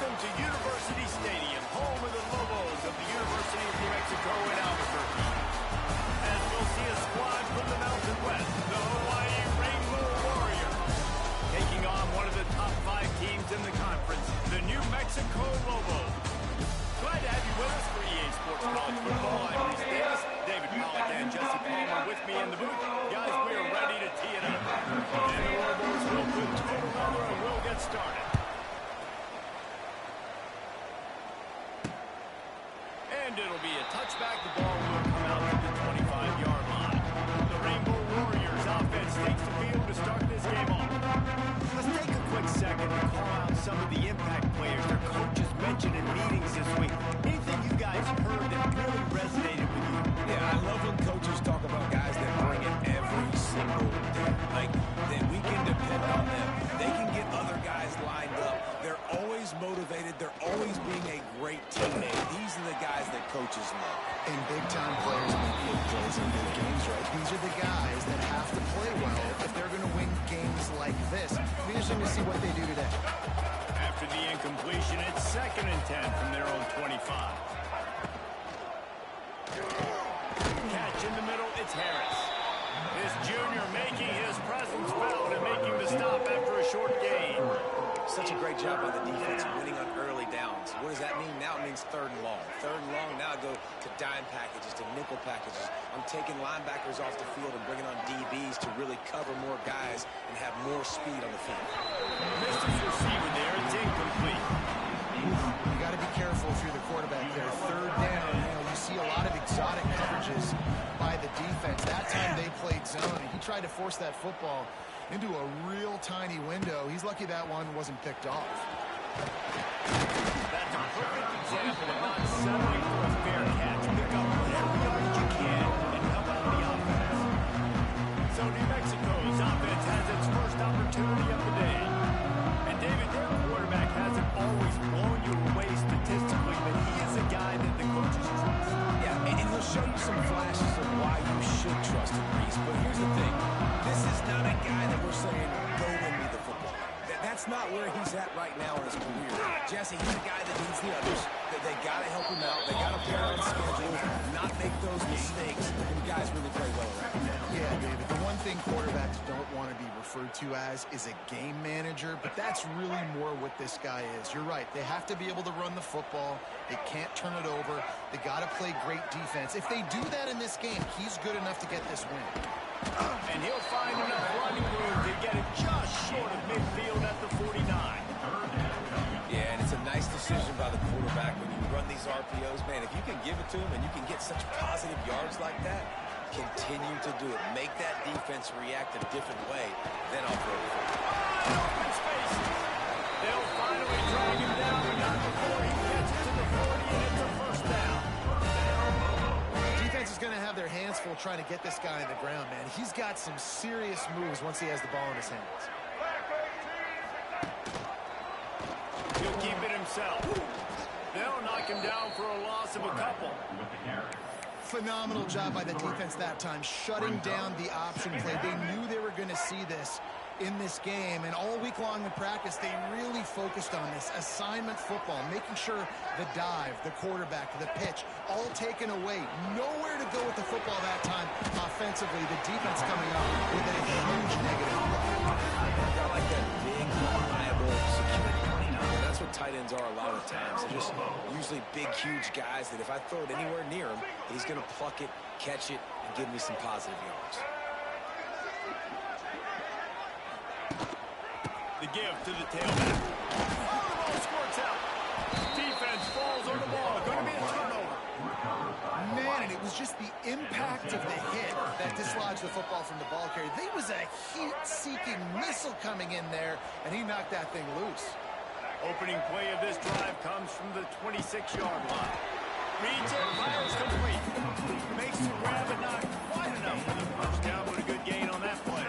Welcome to University Stadium, home of the Lobos of the University of New Mexico in Albuquerque. As we'll see a squad from the Mountain West, the Hawaii Rainbow Warriors, taking on one of the top 5 teams in the conference, the New Mexico Lobos. Glad to have you with us for EA Sports College Football. I'm Reese Davis, David Pollack, and Jesse Palmer with me in the booth. Guys, we are ready to tee it up. And the Lobos will put total number and we'll get started. And it'll be a touchback. The ball will come out to the 25-yard line. The Rainbow Warriors offense takes the field to start this game off. Let's take a quick second to call out some of the impact players their coaches mentioned in meetings this week. Anything you guys heard that really resonated with you? Yeah, I love when coaches talk about guys that bring it every single day. Like, that we can depend on them. They can get other guys lined up. They're always motivated. They're always being a great teammate. These are the guys that coaches love. And big-time players make big plays in big games, right? These are the guys that have to play well if they're going to win games like this. It'll be interesting to see what they do today. After the incompletion, it's 2nd and 10 from their own 25. Catch in the middle, it's Harris. This junior making his presence felt and making the stop after a short gain. Such a great job by the defense winning on early downs. What does that mean? Now it means 3rd and long. 3rd and long, now I go to dime packages, to nickel packages. I'm taking linebackers off the field and bringing on DBs to really cover more guys and have more speed on the field. Missed his receiver there. It's incomplete. You got to be careful if you're the quarterback there. 3rd down, you see a lot of exotic coverages by the defense. That time they played zone, and he tried to force that football into a real tiny window. He's lucky that one wasn't picked off. That's a perfect example of not settling for a fair catch. Pick up whatever yards you can and help out the offense. So New Mexico's offense has its first opportunity of the day. And David, their quarterback hasn't always blown you away statistically, but he is a guy that the coaches trust. Yeah, and he'll show you some flashes of why you should trust him, Reese. But here's the thing. This is not a guy that we're saying, go win me the football. That's not where he's at right now in his career. Jesse, he's a guy that needs the others. They got to help him out. They got to play on schedule, not make those mistakes. And guys really play well around. Yeah, David, the one thing quarterbacks don't want to be referred to as is a game manager, but that's really more what this guy is. You're right. They have to be able to run the football. They can't turn it over. They got to play great defense. If they do that in this game, he's good enough to get this win. And he'll find enough running room to get it just short of midfield at the 49. Yeah, and it's a nice decision by the quarterback when you run these RPOs. Man, if you can give it to him and you can get such positive yards like that, continue to do it. Make that defense react a different way. Then I'll throw it. Open space. They'll finally drag him down, but not before he gets it to the 40, and it's a first down. Defense is going to have their hands full trying to get this guy on the ground, man. He's got some serious moves once he has the ball in his hands. He'll keep it himself. They'll knock him down for a loss of a couple. Phenomenal job by the defense that time, shutting down the option play. They knew they were going to see this in this game, and all week long in practice, they really focused on this assignment football, making sure the dive, the quarterback, the pitch, all taken away. Nowhere to go with the football that time offensively. The defense coming up with a huge negative play. I like that big, reliable security. That's what tight ends are a lot of the times. They're just usually big, huge guys that if I throw it anywhere near him, he's going to pluck it, catch it, and give me some positive yards. The give to the tailback. Oh, the ball squirts out. Defense falls on the ball. Going to be a turnover. Man, and it was just the impact of the hit that dislodged the football from the ball carrier. There was a heat-seeking missile coming in there, and he knocked that thing loose. Opening play of this drive comes from the 26-yard line. Reads it, fires complete. Makes the grab, but not quite enough for the first down, but a good gain on that play.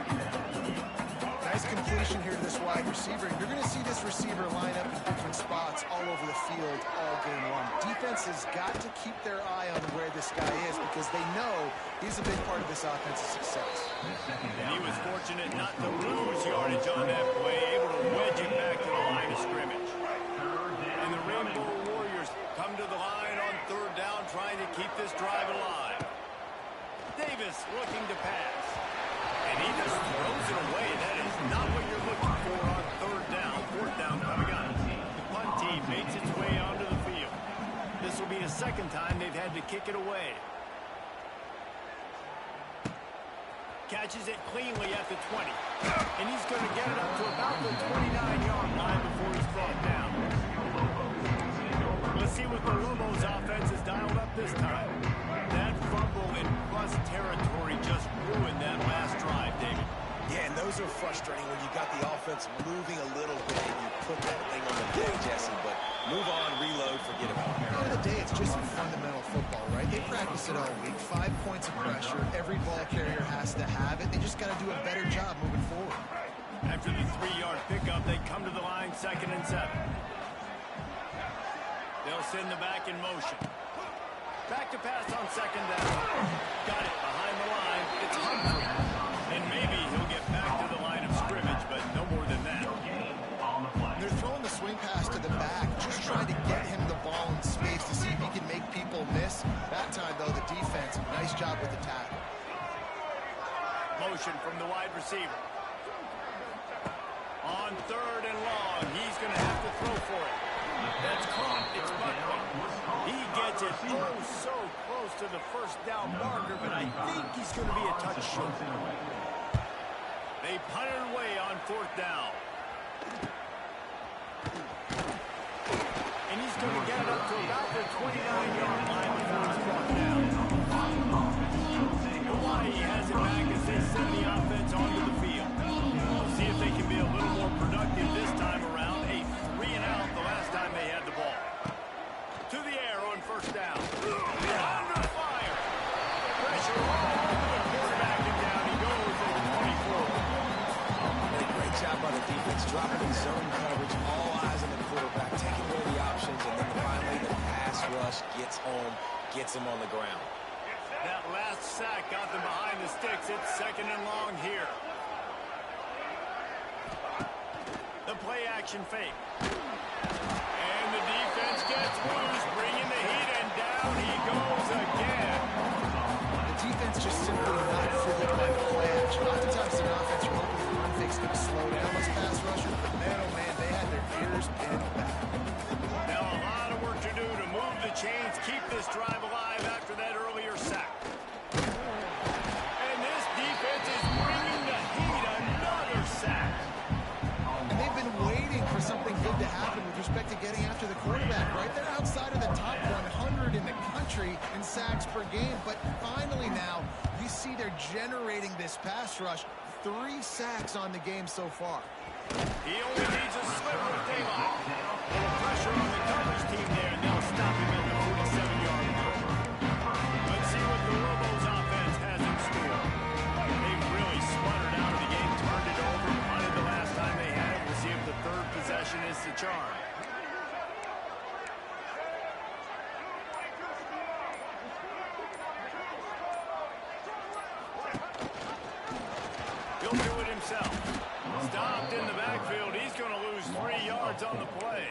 Nice completion here to this wide receiver. You're going to see this receiver line up in different spots all over the field all game long. Defense has got to keep their eye on where this guy is because they know he's a big part of this offense's success. And he was fortunate not to lose yardage on that play, able to wedge it back to the line of scrimmage. And Davis looking to pass. And he just throws it away. That is not what you're looking for on third down. Fourth down coming up. The punt team makes its way onto the field. This will be the second time they've had to kick it away. Catches it cleanly at the 20. And he's going to get it up to about the 29-yard line before he's brought down. Let's see what the Lobos offense has dialed up this time. That fumble in plus territory just ruined that last drive, David. Yeah, and those are frustrating when you got the offense moving a little bit and you put that thing on the deck, Jesse. But move on, reload, forget about it. At the end of the day, it's just fundamental football, right? They practice it all week. 5 points of pressure. Every ball carrier has to have it. They just got to do a better job moving forward. After the 3-yard pickup, they come to the line 2nd and 7. They'll send the back in motion. Back to pass on 2nd down. Got it behind the line. It's Humphrey. And maybe he'll get back to the line of scrimmage, but no more than that. They're throwing the swing pass to the back, just trying to get him the ball in space to see if he can make people miss. That time, though, the defense, nice job with the tackle. Motion from the wide receiver. On 3rd and long, he's going to have to throw for it. That's caught. It's Buckley. He gets it so close to the first down marker, but I think he's going to be a touch short. They punt it away on 4th down. And he's going to get it up to about the 29-yard line before he's brought down. Hawaii has it back as they send the offense onto the field. We'll see if they can be a little more productive this time around. A 3-and-out the last time they had the ball. To the air on 1st down. Under fire. Pressure all over the quarterback, and down he goes at the 24. Great job by the defense, dropping in zone coverage, all eyes on the quarterback, taking away the options, and then finally the pass rush gets home, gets him on the ground. That last sack got them behind the sticks. It's 2nd and long here. The play action fake. And the defense gets loose, bringing the heat, and down he goes again. The defense just simply not fooled by the play action. Oftentimes, the offense are hoping the run fake's going to slow down those pass rushers, but man, oh man, they had their ears pinned back. Now a lot of work to do to move the chains, keep this drive alive after that earlier sack. And this defense is bringing the heat, another sack. And they've been waiting for something good to happen with respect to getting after the quarterback, right? They're outside of the top 100 in the country in sacks per game, but finally now you see they're generating this pass rush. 3 sacks on the game so far. He only needs a sliver of daylight. A little pressure on the coverage team there, and they'll stop him at the 47-yard line. Let's see what the Lobos offense has in store. They really spluttered out of the game, turned it over, punted the last time they had it. We'll see if the 3rd possession is the charm. He'll do it himself. Stopped in the backfield. He's going to lose 3 yards on the play.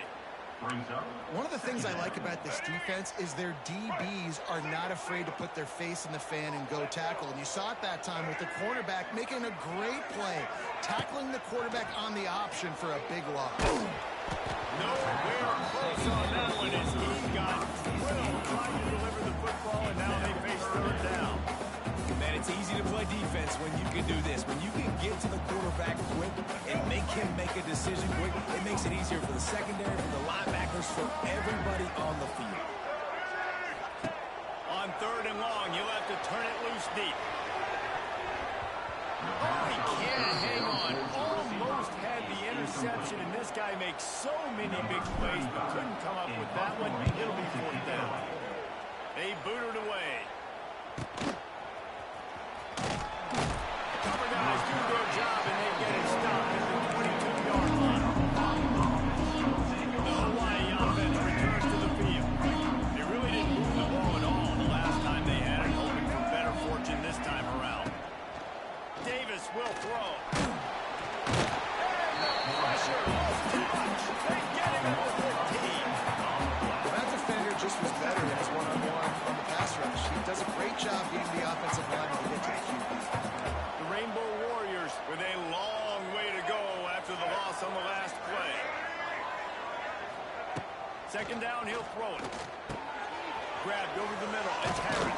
One of the things I like about this defense is their DBs are not afraid to put their face in the fan and go tackle. And you saw it that time with the cornerback making a great play, tackling the quarterback on the option for a big loss. Nowhere close on that one as he got thrilled trying to deliver the football, and now they face 3rd down. Man, it's easy to play defense when you can do this. When you can get to the quarterback quick and make him make a decision quick, it makes it easier for the secondary, for the linebackers, for everybody on the field. On 3rd and long, you'll have to turn it loose deep. Oh, he can't hang on. Almost had the interception, and this guy makes so many big plays, but couldn't come up with that one. It'll be 4th down. They booted away. Cover guys do their job, and they get it stopped at the 22-yard line. The Hawaii offense returns to the field. They really didn't move the ball at all the last time they had it, hoping for better fortune this time around. Davis will throw. And the pressure was too much. They get him at the 15. That defender just was better in his one-on-one on the pass rush. He Second down, he'll throw it. Grabbed over the middle. It's Harris.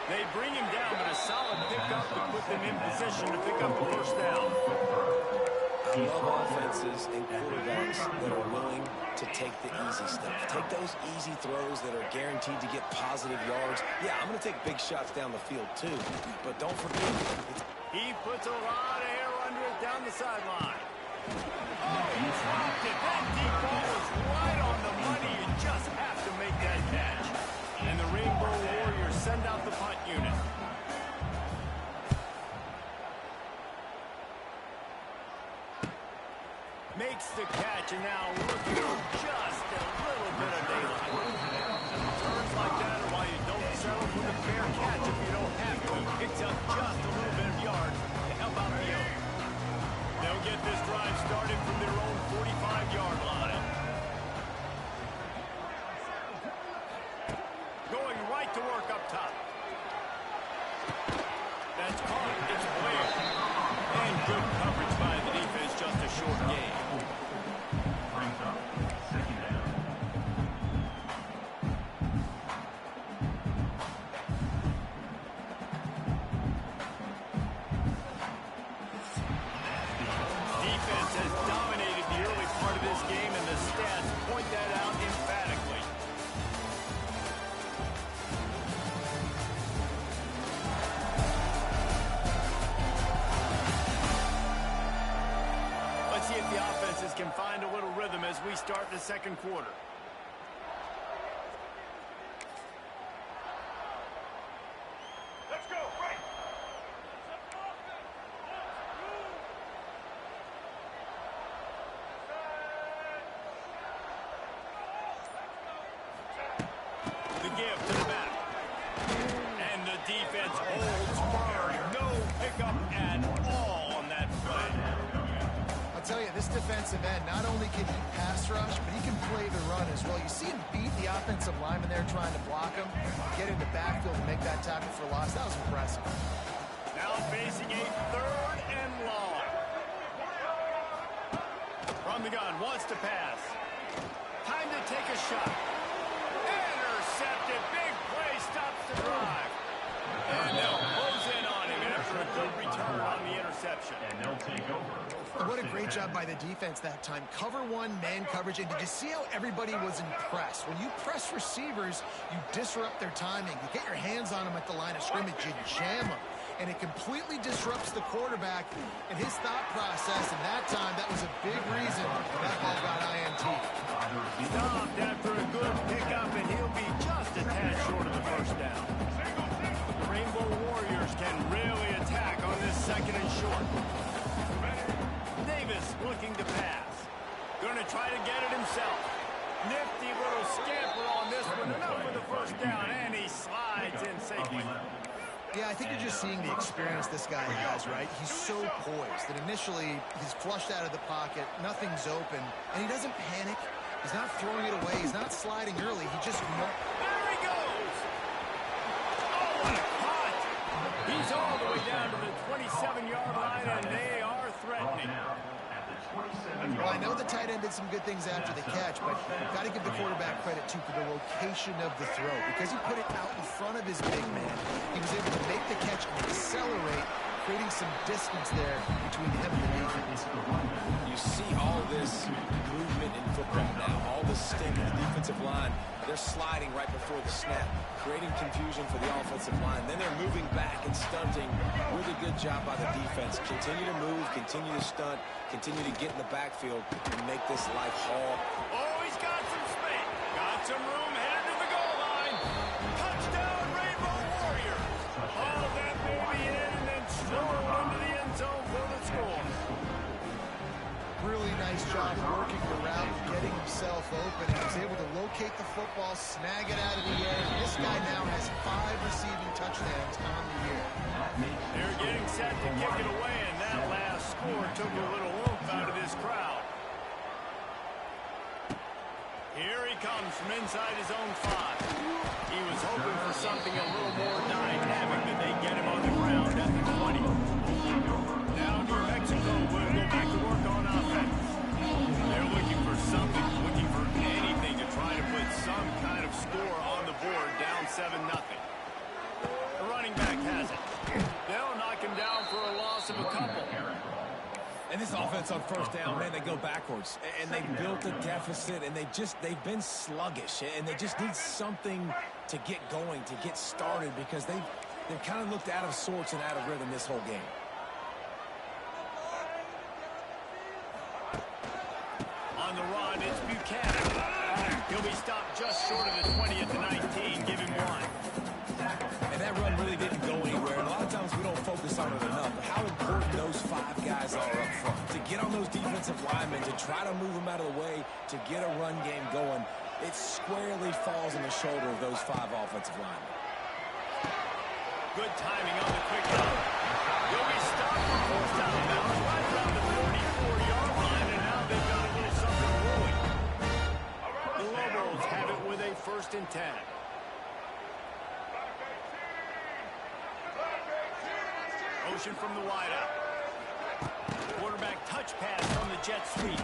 They bring him down, but a solid pickup to put them in position to pick up the first down. I love offenses and quarterbacks that are willing to take the easy stuff. Take those easy throws that are guaranteed to get positive yards. Yeah, I'm going to take big shots down the field too, but don't forget, he puts a lot of air under it down the sideline. Oh, he dropped it. That deep ball was right on the money. You just have to make that catch. And the Rainbow Warriors send out the punt unit. Makes the catch, and now looking for just a little bit of daylight. Turns like that are why you don't settle for the fair catch if you don't have to. He picks up just a little bit of yard to help out the other. They'll get this drive started from their own 45-yard line. Going right to work up top. That's caught. It's clear. And good coverage by the defense, just a short game. Defense has dominated the early part of this game, and the stats point that out emphatically. Let's see if the offenses can find a little rhythm as we start the second quarter. Let's go, right. The give to the back. And the defense holds firm. No pickup at all on that play. I'll tell you, this defensive end, not only can he pass rush, but he can play the run as well. You see him beat the offensive lineman there trying to block him, get into backfield and make that tackle for loss. That was impressive. Now facing a third and long. From the gun, wants to pass. Time to take a shot. Intercepted. Big play, stops the drive. And they'll close in on him after a good return on the interception. And they'll take over. What a great job by the defense that time. Cover one, man coverage. And did you see how everybody was impressed? When you press receivers, you disrupt their timing. You get your hands on them at the line of scrimmage. You jam them. And it completely disrupts the quarterback and his thought process. And that time, that was a big reason that ball got INT. Stopped after a good pickup, and he'll be just a tad short of the first down. The Rainbow Warriors can really attack on this second and short. Davis looking to pass. Going to try to get it himself. Nifty little scamper on this one. Enough for the first down, and he slides in safely. Yeah, I think you're just seeing the experience this guy has, right? He's so poised that initially he's flushed out of the pocket, nothing's open, and he doesn't panic. He's not throwing it away. He's not sliding early. He just... There he goes! Oh, what a cut! He's all the way down to the 27-yard line, and they are threatening. Well, I know the tight end did some good things after the catch, but you've got to give the quarterback credit, too, for the location of the throw. Because he put it out in front of his big man, he was able to make the catch and accelerate, creating some distance there between him and the defense. you see all this movement in football now, all this sting in the defensive line. They're sliding right before the snap, creating confusion for the offensive line. Then they're moving back and stunting. Really good job by the defense. Continue to move, continue to stunt, continue to get in the backfield and make this life hard. Oh, he's got some space. Got some room headed to the goal line. Touchdown, Rainbow Warriors. Haul that baby in and then stroll into the end zone for the score. Really nice job working the route, getting himself open. He was able to locate the football, snag it out of the air. This guy now has 5 receiving touchdowns on the year. They're getting set to kick it away, and that last score took a little oomph out of this crowd. Here he comes from inside his own 5. He was hoping for something a little more dynamic, but they get him on the ground at the 20. Now New Mexico will go back to work on offense. They're looking for something, looking for anything to try to offense on first down, man, they go backwards. And they built a deficit, and they've been sluggish. And they just need something to get going, to get started, because they've kind of looked out of sorts and out of rhythm this whole game. On the run, it's Buchanan. He'll be stopped just short of the 20 at the 19. Give him one. And that run really didn't go anywhere. And a lot of times we don't focus on it enough. But how important those 5 guys are up front. To get on those defensive linemen, to try to move them out of the way, to get a run game going, it squarely falls on the shoulder of those 5 offensive linemen. Good timing on the quick out. He'll be stopped for first down right around the 34-yard line, and now they've got a little something rolling. The Lobos have it with a 1st and 10. Motion from the wideout. Quarterback touch pass from the jet sweep.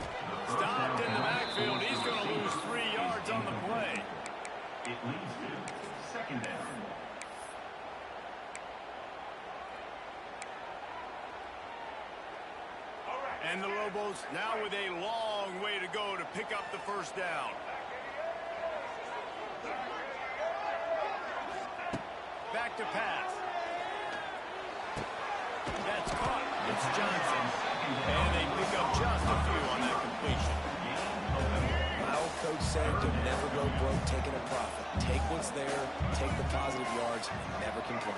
Stopped in the backfield. He's going to lose 3 yards on the play. It leads to 2nd down. And the Lobos now with a long way to go to pick up the 1st down. Back to pass. That's caught. It's Johnson. And they pick up just a few on that completion. My old coach said to never go broke taking a profit. Take what's there, take the positive yards, and never complain.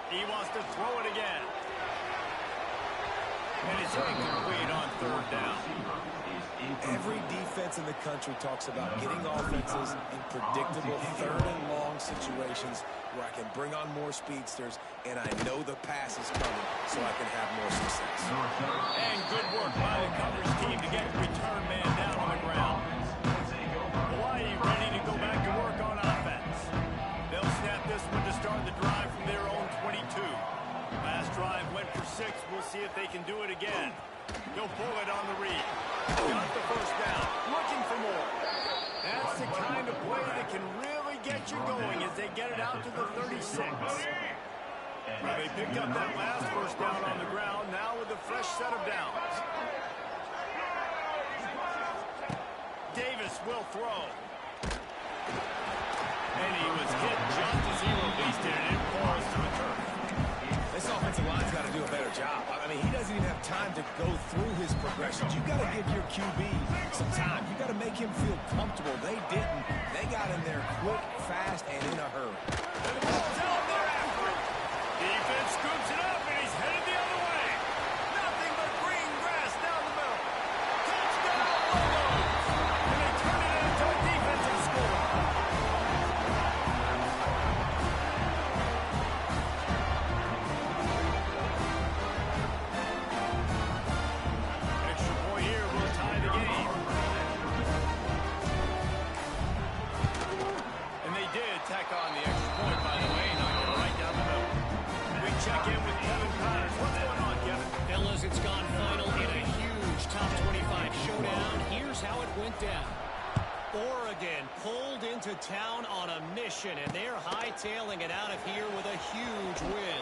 He wants to throw it again. And it's incomplete on 3rd down. Every defense in the country talks about getting offenses in predictable 3rd and long situations where I can bring on more speedsters and I know the pass is coming so I can have more success. And good work by the coverage team to get the return man down on the ground. Hawaii ready to go back to work on offense. They'll snap this one to start the drive from their own 22. Last drive went for 6. We'll see if they can do it again. He'll pull it on the read. Got the 1st down. Looking for more. That's the kind of play that can really get you going as they get it out to the 36. Well, they picked up that last 1st down on the ground, now with a fresh set of downs. Davis will throw. And he was hit just as he released it, and it falls to the turf. This offensive line's got to do a better job. I mean, he doesn't even have time to go through his progressions. You've got to give your QB some time. You've got to make him feel comfortable. They didn't. They got in there quick, fast, and in a hurry. And the ball's out there after it. Defense scoops it up, and he's headed the other way. Nothing but green grass down the middle. Touchdown, Lobos! And they turn it into a defensive score. Extra point here will tie the game. And they did tack on the extra point, by the way, knocked it right down the middle. We check in with Kevin Connors. What's going on, Kevin? Fellas, it's gone final in a huge top 25 showdown. Here's how it went down. Oregon pulled into town on a mission, and they're hightailing it out of here with a huge win.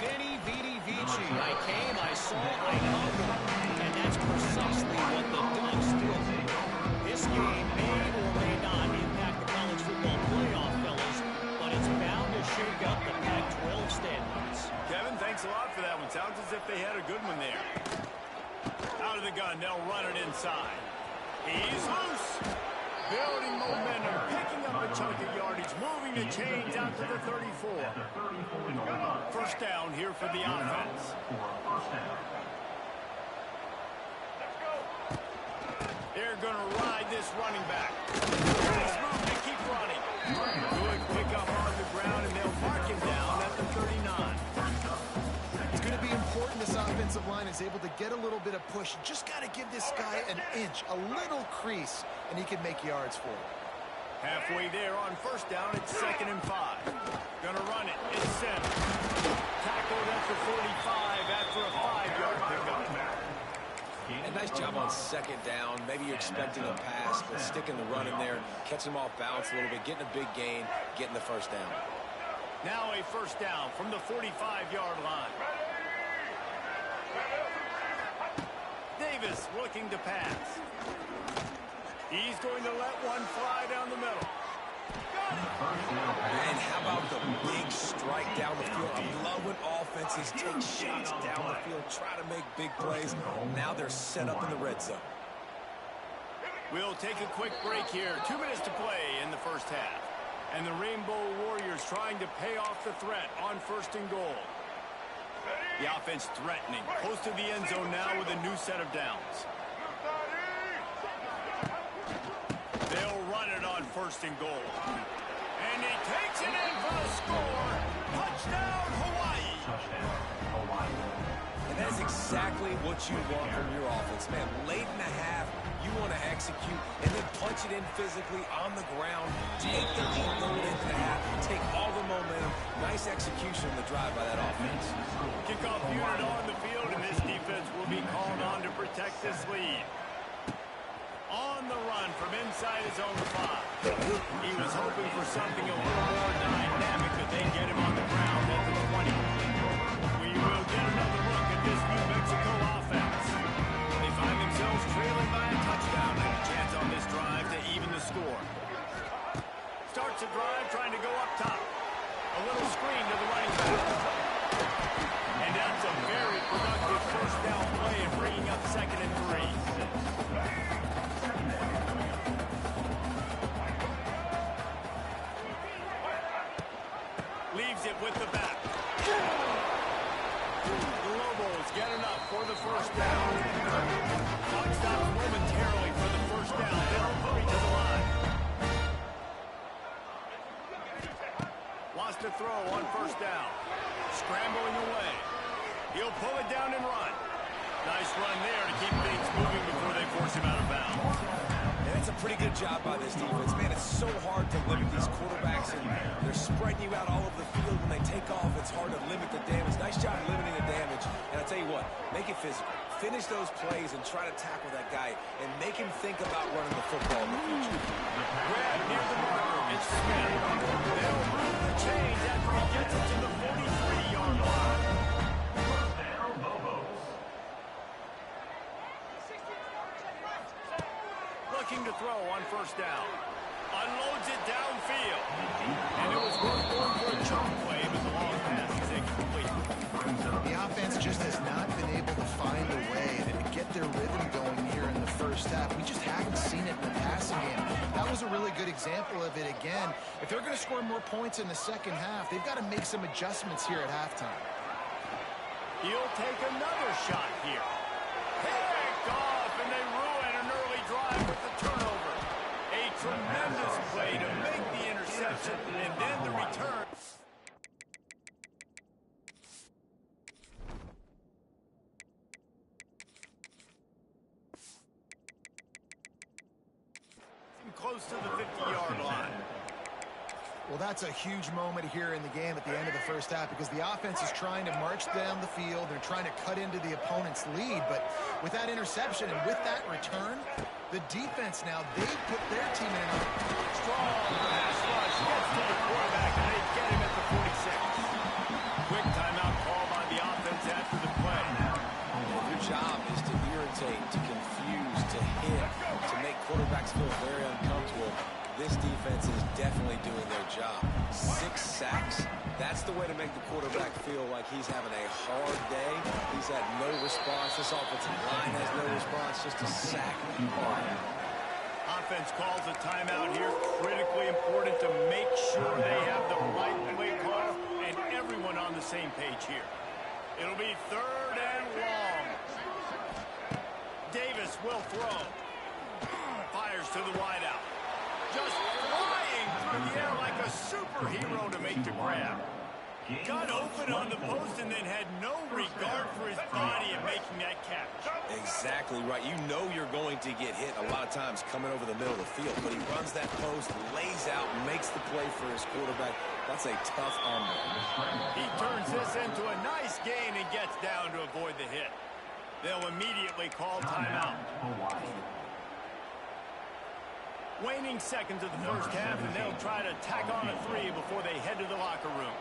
Vinny Vidi Vici. I came, I saw, I conquered. And that's precisely what the Ducks did. This game may or may not impact the college football playoff, fellas, but it's bound to shake up the Pac-12 standings. Kevin, thanks a lot for that one. Sounds as if they had a good one there. Out of the gun, they'll run it inside. He's loose. Building momentum, picking up a chunk of yardage, moving the chains out to the 34. 1st down here for the offense. They're going to ride this running back. Nice move to keep running. Good pickup on the ground, and they'll mark him down at the 39. It's going to be important this offensive line is able to get a little bit of push. Just got to give this guy an inch, a little crease, and he can make yards for it. Halfway there on 1st down, it's 2nd and 5. Gonna run it. It's sent. Tackled at the 45 after a 5-yard pickup. And nice job on 2nd down. Maybe you're expecting a pass, but sticking the run in there, catching them off balance a little bit, getting a big gain, getting the 1st down. Now a 1st down from the 45-yard line. Davis looking to pass. He's going to let one fly down the middle. And how about the big strike down the field? I love when offenses take shots down the field, try to make big plays. Now they're set up in the red zone. We'll take a quick break here. 2 minutes to play in the first half. And the Rainbow Warriors trying to pay off the threat on 1st and goal. The offense threatening. Close to the end zone now with a new set of downs. They'll run it on 1st and goal. And he takes it in for the score. Touchdown, Hawaii. And that is exactly what you want from your offense, man. Late in the half, you want to execute and then punch it in physically on the ground. Take the lead going into the half. Take all the momentum. Nice execution on the drive by that offense. Kickoff unit on the field, and this defense will be called on to protect this lead. On the run from inside his own 5. He was hoping for something a little more dynamic, but they get him on the ground at the 20. We will get another look at this New Mexico offense. They find themselves trailing by a touchdown and a chance on this drive to even the score. Starts a drive trying to go up top. A little screen to the running back. And that's a very productive first down play and bringing up 2nd and 3. Leaves it with the back. The Lobos get enough for the first down. Clock stops momentarily for the first down. They'll hurry to the line. Lost a throw on 1st down. Scrambling away. He'll pull it down and run. Nice run there to keep things moving before they force him out of bounds. And it's a pretty good job by this defense. Man, it's so hard to limit these quarterbacks, and they're spreading you out all over the field. When they take off, it's hard to limit the damage. Nice job limiting the damage. And I tell you what, make it physical. Finish those plays and try to tackle that guy and make him think about running the football in the future. Grab near the marker. It's Smith. They'll move the chains after he gets it to the 43-yard line. Looking to throw on 1st down. Unloads it downfield. And it was going for a chunk play, but the long pass is incomplete. The offense just has not been able to find a way to get their rhythm going here in the first half. We just haven't seen it in the passing game. That was a really good example of it again. If they're going to score more points in the second half, they've got to make some adjustments here at halftime. He'll take another shot here. Picked off, and they ruin an early drive with the turnover. A tremendous play to make the interception, and then the return. Close to the 50-yard line. Well, that's a huge moment here in the game at the end of the first half because the offense is trying to march down the field. They're trying to cut into the opponent's lead, but with that interception and with that return, the defense now, they've put their team in a strong pass rush. Gets to the quarterback, and they get him at the 46. Quick timeout call by the offense after the play. Their job is to irritate, to confuse, to hit, to make quarterbacks feel very uncomfortable. This defense is definitely doing their job. 6 sacks. That's the way to make the quarterback feel like he's having a hard day. He's had no response. This offensive line has no response. Just a sack. Offense calls a timeout here. Critically important to make sure they have the right play call and everyone on the same page here. It'll be 3rd and long. Davis will throw. Fires to the wideout. Just flying through the air like a superhero to make the grab. Got open on the post and then had no regard for his body in making that catch. Exactly right. You know you're going to get hit a lot of times coming over the middle of the field, but he runs that post, lays out, makes the play for his quarterback. That's a tough hombre. He turns this into a nice gain and gets down to avoid the hit. They'll immediately call timeout. Waning seconds of the first half, and they'll try to tack on a 3 before they head to the locker room.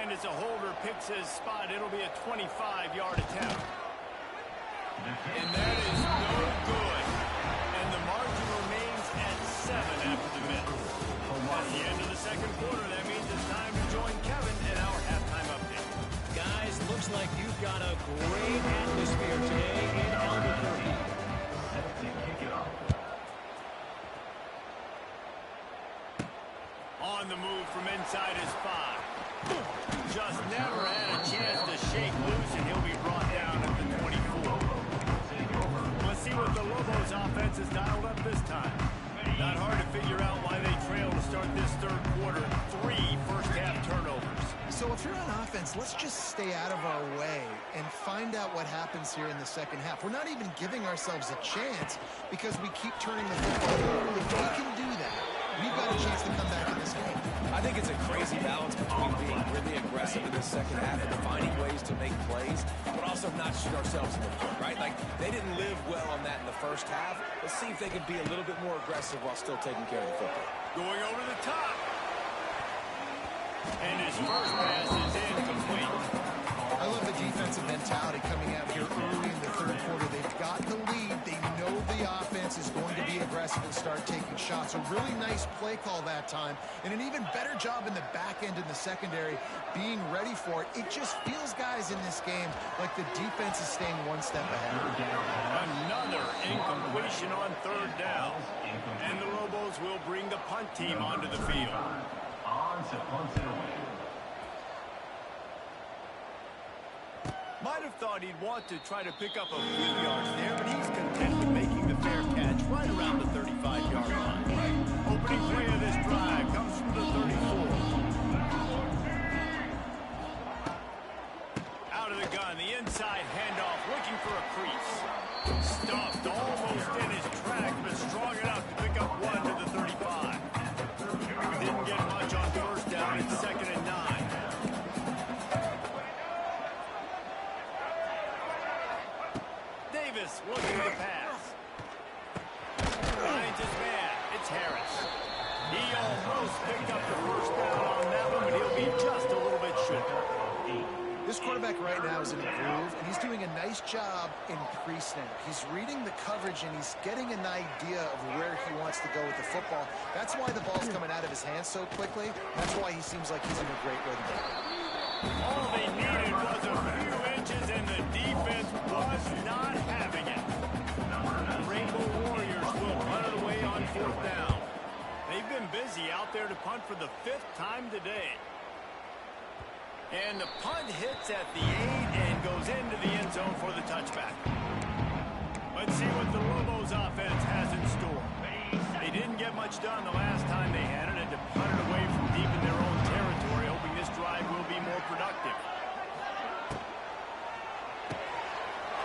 And as a holder picks his spot, it'll be a 25-yard attempt. And that is no good. And the margin remains at 7 after the miss. At the end of the second quarter, that means it's time to join Kevin in our halftime update. Guys, looks like you've got a great atmosphere today in Albuquerque. Set to kick it off. On the move from inside his 5. Just never had a chance to shake loose, and he'll be brought down at the 24. Let's see what the Lobos offense has dialed up this time. Not hard to figure out why they trail to start this third quarter. 3 first-half turnovers. So if you're on offense, let's just stay out of our way and find out what happens here in the second half. We're not even giving ourselves a chance because we keep turning the football over. If we can do that, we've got a chance to come back in this game. I think it's a crazy balance between being really aggressive in the second half and finding ways to make plays, but also not shoot ourselves in the foot, right? Like, they didn't live well on that in the first half. Let's see if they can be a little bit more aggressive while still taking care of the football. Going over the top. And his first pass is incomplete. I love the defensive mentality coming out here early in the third quarter. They've got the lead. They know the offense is going to be aggressive and start taking shots. A really nice play call that time, and an even better job in the back end in the secondary being ready for it. It just feels, guys, in this game like the defense is staying one step ahead. Another incompletion on third down. And the Lobos will bring the punt team onto the field. On to punt it away. Might have thought he'd want to try to pick up a few yards there, but he's content with making the fair catch right around the 35-yard line. Opening play of this drive comes from the 34. Out of the gun, the inside handoff, looking for a crease. Stuffed almost in his track, but strong enough to pick up 1 to the 35. Didn't get much on first down. It's 2nd and 9. Davis looking to pass. Finds his man. It's Harris. He almost picked up the first down on that one, but he'll be just a little bit short. This quarterback right now is in a groove, and he's doing a nice job in pre-snap. He's reading the coverage, and he's getting an idea of where he wants to go with the football. That's why the ball's coming out of his hands so quickly. That's why he seems like he's in a great rhythm. All they needed was a few inches, and the defense was not having it. The Rainbow Warriors will punt it away on 4th down. They've been busy out there to punt for the 5th time today. And the punt hits at the 8 and goes into the end zone for the touchback. Let's see what the Lobos offense has in store. They didn't get much done the last time they had it, and to punt it away from deep in their own territory, hoping this drive will be more productive.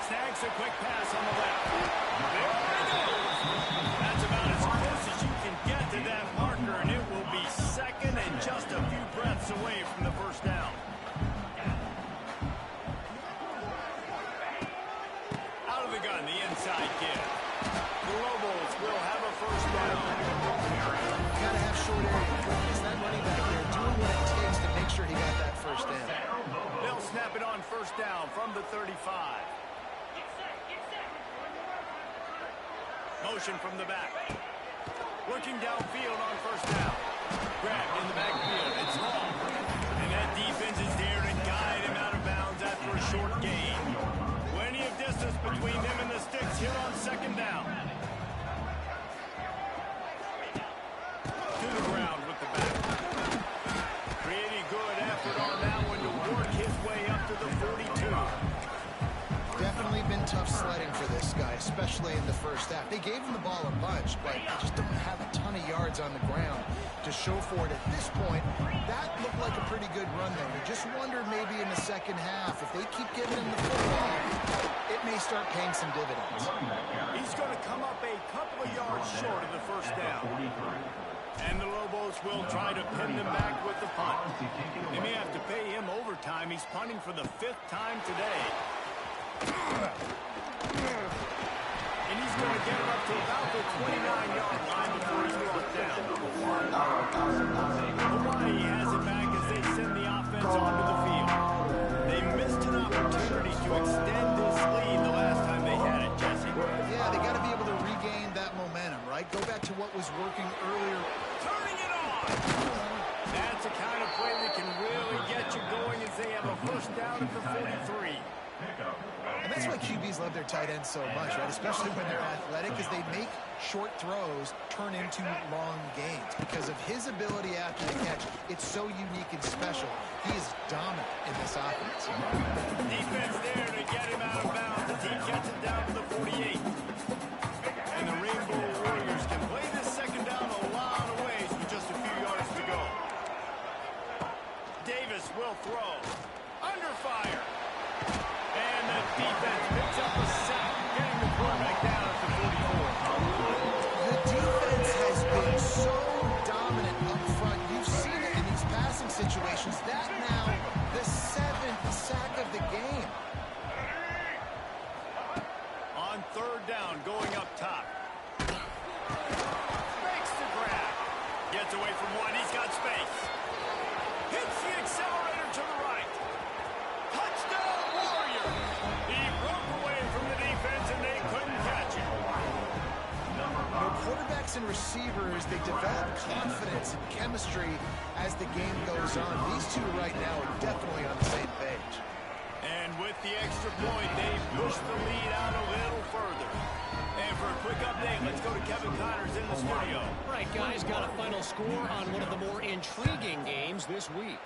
Snags a quick pass on the left. There it goes. That's about as close as you can get to that marker, and it will be 2nd and just a few breaths away from the first down. Out of the gun, the inside give. The Lobos will have a first down. You got to have short area quickness. That running back there doing what it takes to make sure he got that first down. They'll snap it on first down from the 35. Motion from the back. Looking downfield on first down. Grabbed in the backfield. It's long. And that defense is there to guide him out of bounds after a short gain. Plenty of distance between them and the sticks here on 2nd down. To the ground with the back. Pretty good effort on that one to work his way up to the 42. Definitely been tough sledding for this guy, especially in the first half. They gave him the ball a bunch, but they just don't have a ton of yards on the ground to show for it at this point. That looked like a pretty good run there. You just wondered maybe in the second half, if they keep giving him the football, it may start paying some dividends. He's going to come up a couple of yards short of the first down. And the Lobos will try to pin them back with the punt. They may have to pay him overtime. He's punting for the 5th time today. And he's going to get it up to about the 29-yard line before he's brought down. Hawaii has it back as they send the offense onto the field. They missed an opportunity to extend this lead the last time they had back to what was working earlier. Turning it on. That's the kind of play that can really get you going as they have a first down at the 43. And that's why QBs love their tight ends so much, right? Especially when they're athletic, because they make short throws turn into long gains. Because of his ability after the catch, it's so unique and special. He is dominant in this offense. Defense there to get him out of bounds as he gets it down to the 48. And the Rainbow Warriors can play this second down a lot of ways with just a few yards to go. Davis will throw. Under fire. And the defense picks up a sack, getting the quarterback down at the 44. The defense has been so dominant up front. You've seen it in these passing situations. That now, the 7th sack of the game. On third down, going up top. Makes the grab. Gets away from one. He's got space. Hits the accelerator to the right. Touchdown, Warriors! He broke away from the defense, and they couldn't catch him. Quarterbacks and receivers, they develop confidence and chemistry as the game goes on. These two right now are definitely on the same page. And with the extra point, they push the lead out a little further. And for a quick update, let's go to Kevin Connors in the studio. Right, guys, got a final score on one of the more intriguing games this week.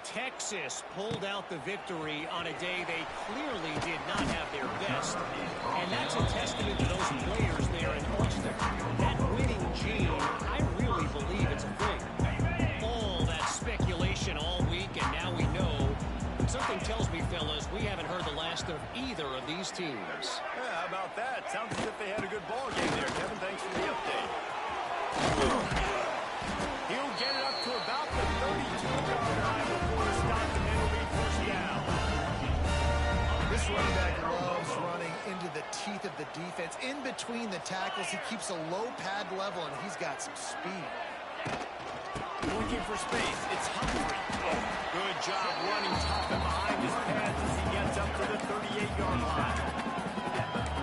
Texas pulled out the victory on a day they clearly did not have their best. And that's a testament to those players there in Austin. That winning gene, I really believe it's a thing. All that speculation all week, and now we know. Something tells me, fellas, we haven't heard the last of either of these teams. Yeah, how about that? Sounds as if they had a good ball game there. Kevin, thanks for the update. He'll get it up to about the 32-yard line before the stop, and it'll be first down. This running back loves running into the teeth of the defense. In between the tackles, he keeps a low pad level, and he's got some speed. Looking for space. It's Humphrey. Good job running top and behind his pads as he gets up to the 38-yard line.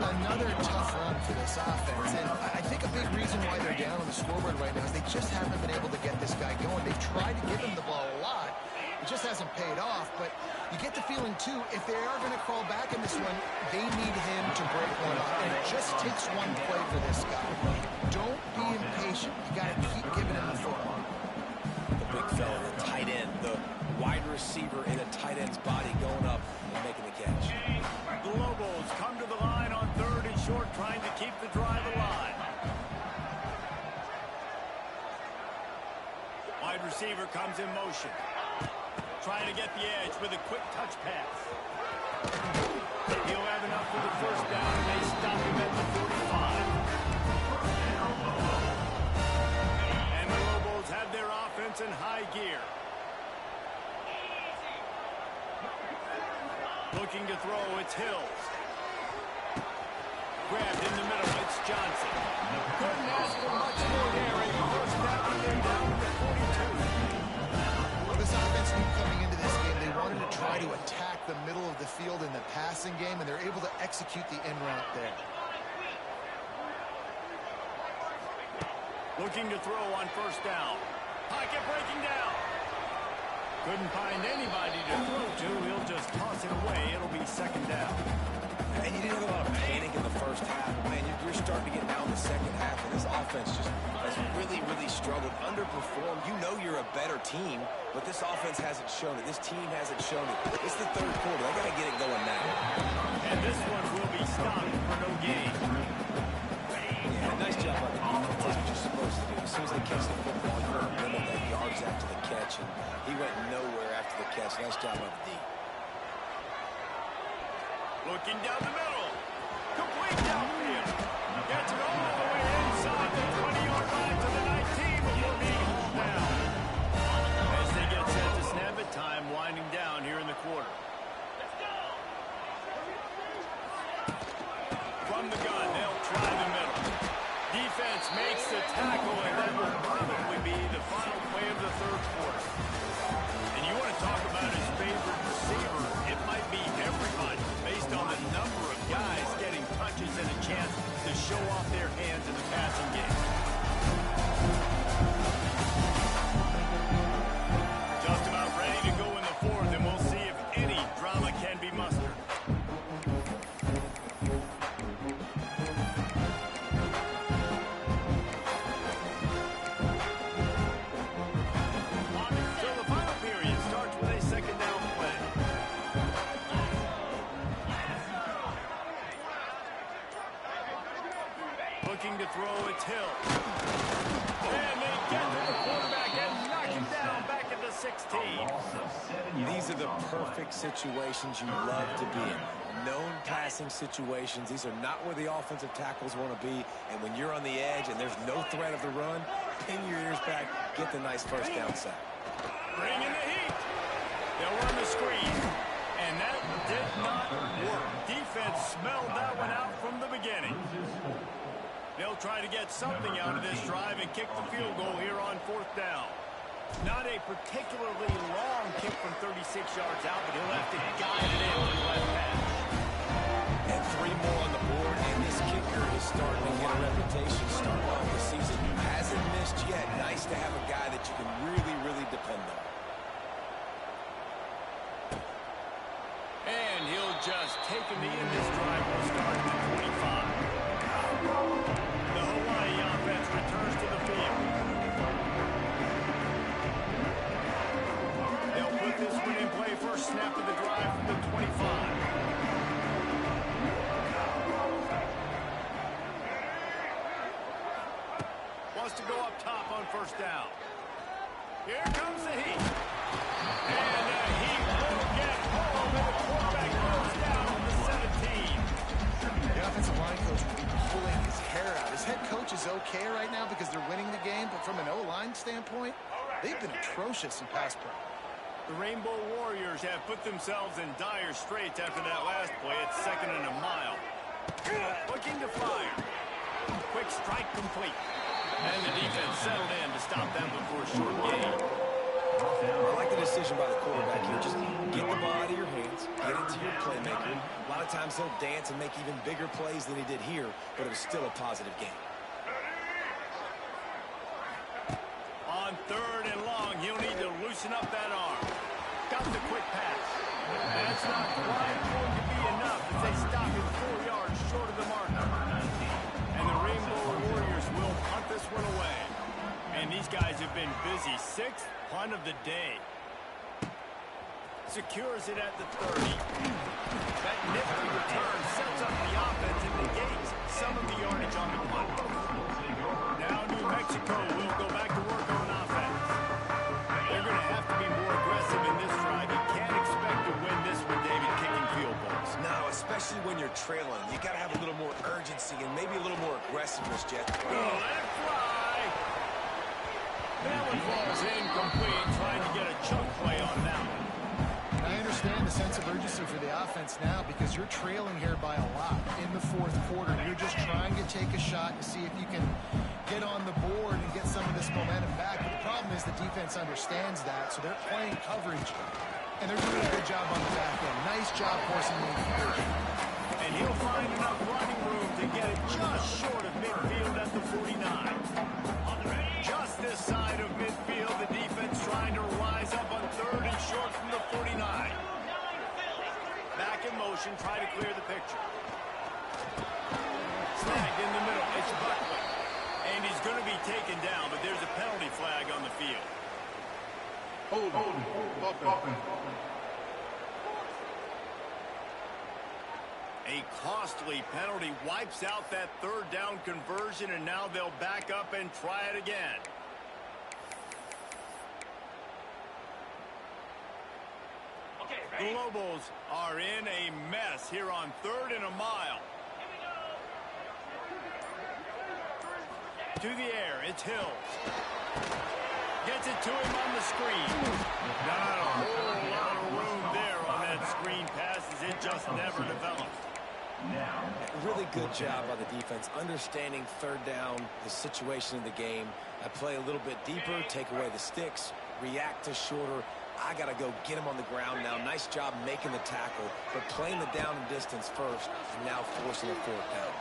Another tough run for this offense, and I think a big reason why they're down on the scoreboard right now is they just haven't been able to get this guy going. They've tried to give him the ball a lot. It just hasn't paid off, but you get the feeling, too, if they are going to crawl back in this one, they need him to break one off, and it just takes one play for this guy. Don't be impatient. You got to keep giving him the football. The big fella, the tight end, the wide receiver in a tight end's body going up and making the catch. The Lobos come to the line on third and short, trying to keep the drive alive. Wide receiver comes in motion. Trying to get the edge with a quick touch pass. He'll have enough for the first down, and they stop him at the 45. And the Lobos have their offense in high gear. Looking to throw, it's Hills. Grabbed in the middle, it's Johnson. Couldn't ask for much more there. A first down, and they're down to the 42. Well, this offense knew coming into this game, they wanted to try to attack the middle of the field in the passing game, and they're able to execute the in route there. Looking to throw on first down. Pocket breaking down. Couldn't find anybody to throw to. He'll just toss it away. It'll be second down. And you didn't have a lot of panic in the first half. Man, you're starting to get down the second half, and this offense just has really, really struggled, underperformed. You know you're a better team, but this offense hasn't shown it. This team hasn't shown it. It's the third quarter. They got to get it going now. And this one will be stopped for no gain. Yeah, nice job on the defense. That's what you're supposed to do. As soon as they catch the football, you're going to limit that yards after the catch, and he went nowhere after the catch. Nice job on the D. Looking down the middle. Complete downfield. Gets it all the way inside the 20-yard line to the 19 before being hauled down. As they get set to snap it, time winding down here in the quarter. From the gun, they'll try the middle. Defense makes the tackle, and that will probably be the final play of the third quarter. And you want to talk about his favorite receiver, it might be everybody, based on the number of guys getting touches and a chance to show off their hands in the passing game. Just about ready to go in the fourth, and we'll see if any drama can be mustered. So the final period starts with a second down play. Looking to throw, it's Hill. And they get to the quarterback and knock him down back at the 16. These are the perfect situations you love to be in. Known passing situations. These are not where the offensive tackles want to be. And when you're on the edge and there's no threat of the run, pin your ears back, get the nice first down sack. Bring in the heat. They'll run the screen. And that did not work. Defense smelled that one out from the beginning. They'll try to get something out of this drive and kick the field goal here on fourth down. Not a particularly long kick from 36 yards out, but he'll have to guide it in on the left hash. And 3 more on the board, and this kicker is starting to get a reputation starting off the season. Hasn't missed yet. Nice to have a guy that you can really, really depend on. And he'll just take him in. This drive will start at 25. The Hawaii offense returns to the field. They'll put this one in play first snap of the drive from the 25. Wants to go up top on first down. Here comes the heat. And the heat will get home, and the quarterback goes down at the 17. The offensive line coach will be pulling his hair out. His head coach is okay right now because they're winning the game, but from an O-line standpoint, they've been atrocious in pass pro. The Rainbow Warriors have put themselves in dire straits after that last play. It's 2nd and a mile. Looking to fire. Quick strike complete. And the defense settled in to stop that before a short gain. I like the decision by the quarterback here. Just get the ball out of your hands, get it to your playmaker. A lot of times he'll dance and make even bigger plays than he did here, but it was still a positive game. On 3rd and long, he'll need to loosen up that arm. Got the quick pass. That's not quite going to be enough as they stop him 4 yards short of the marker. And the Rainbow Warriors will punt this one away. And these guys have been busy. 6th punt of the day. Secures it at the 30. That nifty return sets up the offense and negates some of the yardage on the punt. Now New Mexico will go back to work on offense. They're going to have to be more aggressive in this drive. You can't expect to win this one, David, kicking field goals. No, especially when you're trailing. You got to have a little more urgency and maybe a little more aggressiveness, Jet. Oh, let it fly. That one falls incomplete, trying to get a chunk play on that one. I understand the sense of urgency for the offense now because you're trailing here by a lot in the fourth quarter. You're just trying to take a shot to see if you can get on the board and get some of this momentum back. But the problem is the defense understands that, so they're playing coverage, and they're doing a good job on the back end. Nice job forcing the conversion. And he'll find enough running room to get it just short of midfield at the 49. Just this side of midfield, the defense trying to rise up on 3rd and short from the 49. Back in motion, try to clear the picture. Snagged in the middle, it's Buckley. And he's going to be taken down, but there's a penalty flag on the field. Hold. A costly penalty wipes out that 3rd down conversion, and now they'll back up and try it again. The Lobos are in a mess here on 3rd and a mile. To the air, it's Hills. Gets it to him on the screen. Not a whole lot of room there on that screen pass as it just never developed. Now, Really good job by the defense, understanding third down, the situation of the game. I play a little bit deeper, take away the sticks, react to shorter. I got to go get him on the ground now. Nice job making the tackle, but playing the down and distance first, and now forcing a fourth down.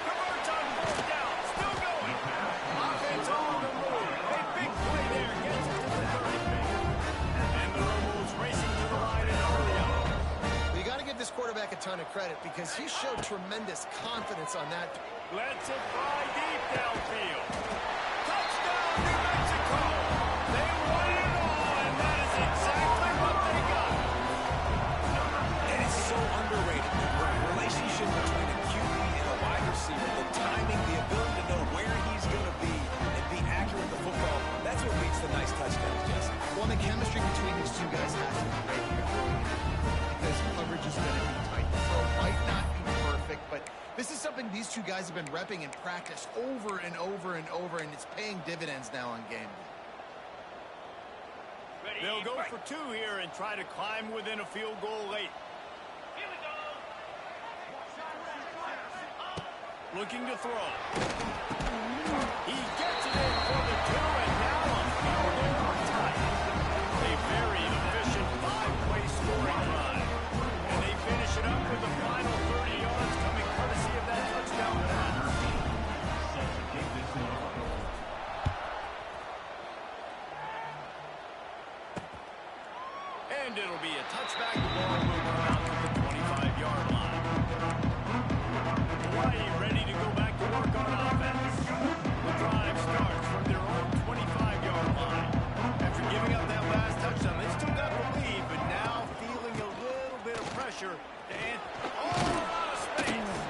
Converts on fourth down. Still going. Offense on the move. A big play there. Gets it to the 30. And the Lobos racing to the line in a hurry up. You got to give this quarterback a ton of credit because he showed tremendous confidence on that. Lets it fly deep downfield. Touchdown, New Mexico. They won it all, and that is exactly what they got. And it's so underrated. The relationship between a QB and a wide receiver, the timing, the ability to know where he's going to be and be accurate with the football, that's what leads to nice touchdowns, Jesse. Well, the chemistry between these two guys has to be great here because coverage is going to be tight. The throw might not be perfect, but this is something these two guys have been repping in practice over and over and over, and it's paying dividends now on game day. They'll go for two here and try to climb within a field goal late. Looking to throw. He gets it in for the two, and now a field goal tie. A very efficient five-play scoring drive. And they finish it up with the final 30 yards coming courtesy of that touchdown pass. set to kick this one off. And it'll be a touchback. The ball will run out to the 25-yard line. Hawaii ready to go back to work on offense. The drive starts from their own 25-yard line. After giving up that last touchdown, they still got the lead, but now feeling a little bit of pressure. And out of space.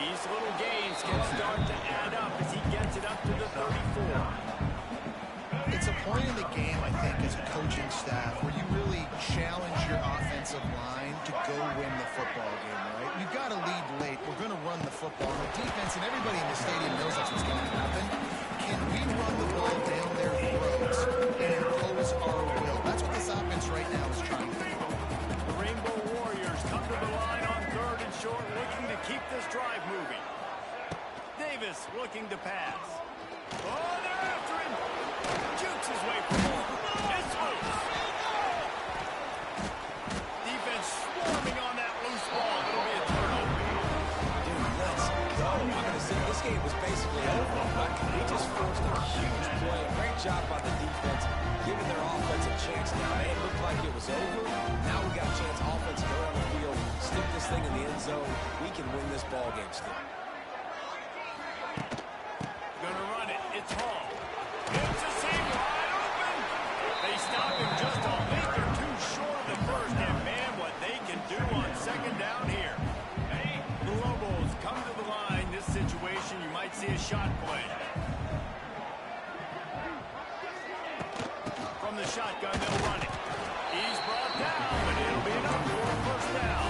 These little gains can start to add up as he gets it up to the 34. It's a point in the game, I think, as a coaching staff where you really challenge your offensive line to go win the football game, right? We've got to lead late. We're going to run the football. The defense and everybody in the stadium knows that's what's going to happen. Can we run the ball down their throats and impose our will? That's what this offense right now is trying to do. The Rainbow Warriors come to the line on third and short, looking to keep this drive moving. Davis looking to pass. Oh, they're after him. Jukes his way for more. It's loose. Defense swarming on that loose ball. It'll be a turnover. Dude, let's go. I'm going to say this game was basically over. He just forced a huge play. Great job by the defense, giving their offense a chance now. It looked like it was over. Now we got a chance offense to go down the field, stick this thing in the end zone. We can win this ball game still. Gonna run it. It's Hall. It's a seam wide open. They stop him just a length or two short of the first. And man, what they can do on second down here. The Lobos come to the line. This situation, you might see a shot play. From the shotgun, they'll run it. He's brought down, but it'll be enough for a first down.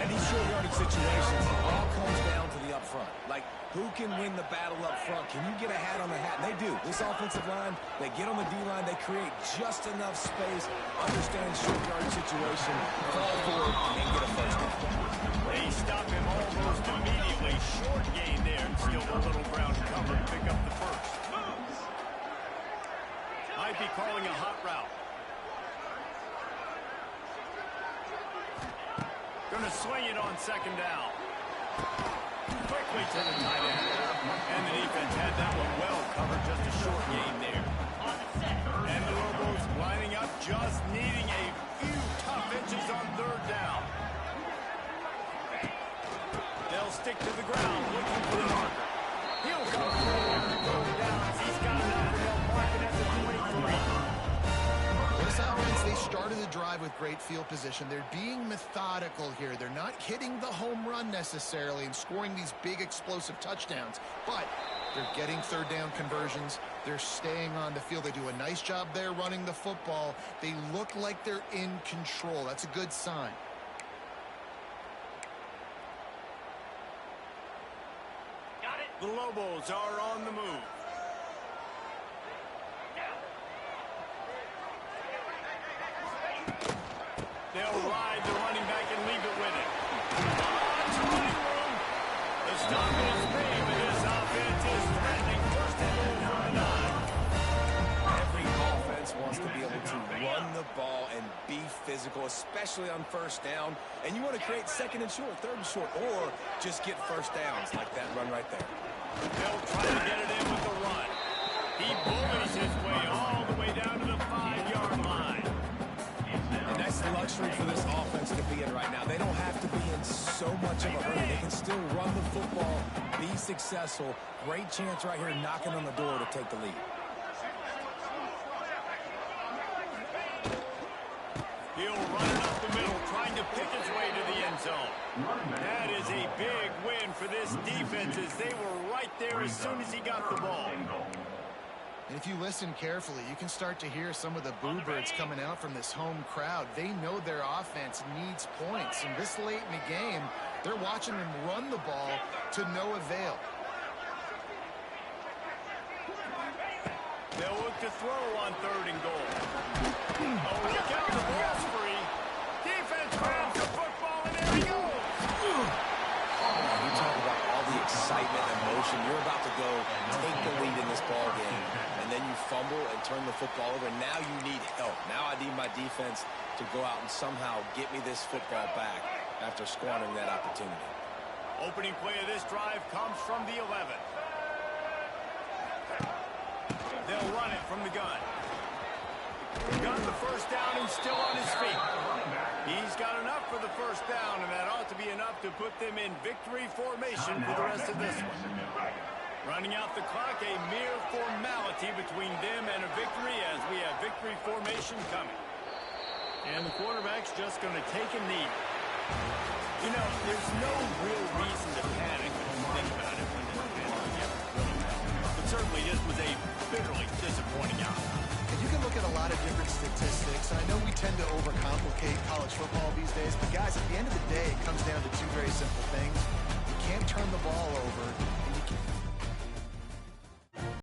And these short yardage situations, it all comes down to the up front. Like, who can win the battle up front? Can you get a hat on the hat? And they do. This offensive line, they get on the D-line, they create just enough space, understand short yardage situation, fall forward, and get a first down. They stop him almost immediately. Short gain there, and still a little ground cover to pick up the first. Might be calling a hot route. Gonna swing it on second down. Quickly to the tight end. And the defense had that one well covered, just a short gain there. And the Lobos lining up, just needing a few tough inches on third down. They'll stick to the ground, looking for the marker. He'll come forward and go down as he's got enough, and they'll mark it at the 23. This offense, they started the drive with great field position. They're being methodical here. They're not hitting the home run necessarily and scoring these big explosive touchdowns, but they're getting third down conversions. They're staying on the field. They do a nice job there running the football. They look like they're in control. That's a good sign. The Lobos are on the move. They'll ride the running back and leave it with it. Lots of running room. The stop is made, but this offense is threatening first and goal from the 9. Every offense wants to be able to run the ball and be physical, especially on first down. And you want to create second and short, third and short, or just get first downs like that run right there. They'll try to get it in with the run. He bullies his way all the way down to the 5-yard line. And that's the luxury for this offense to be in right now. They don't have to be in so much of a hurry. They can still run the football, be successful. Great chance right here knocking on the door to take the lead. He'll run it up the middle, trying to pick his way to the end zone. That is a big win for this defense, as they were right there as soon as he got the ball. And if you listen carefully, you can start to hear some of the boo birds coming out from this home crowd. They know their offense needs points. And this late in the game, they're watching them run the ball to no avail. They'll look to throw on 3rd and goal. Oh, look out, the ball's free. Defense grabs the football, and there he goes. You talk about all the excitement and emotion. You're about to go take the lead in this ball game, and then you fumble and turn the football over. Now you need help. Now I need my defense to go out and somehow get me this football back after squandering that opportunity. Opening play of this drive comes from the 11. They'll run it from the gun. Got the first down and still on his feet. He's got enough for the first down, and that ought to be enough to put them in victory formation for the rest of this one. Running out the clock, a mere formality between them and a victory, as we have victory formation coming. And the quarterback's just going to take a knee. You know, there's no real reason to panic when you think about it when this game is really bad. But certainly this was a bitterly disappointing outcome. And you can look at a lot of different statistics. I know we tend to overcomplicate college football these days, but guys, at the end of the day, it comes down to two very simple things. You can't turn the ball over, and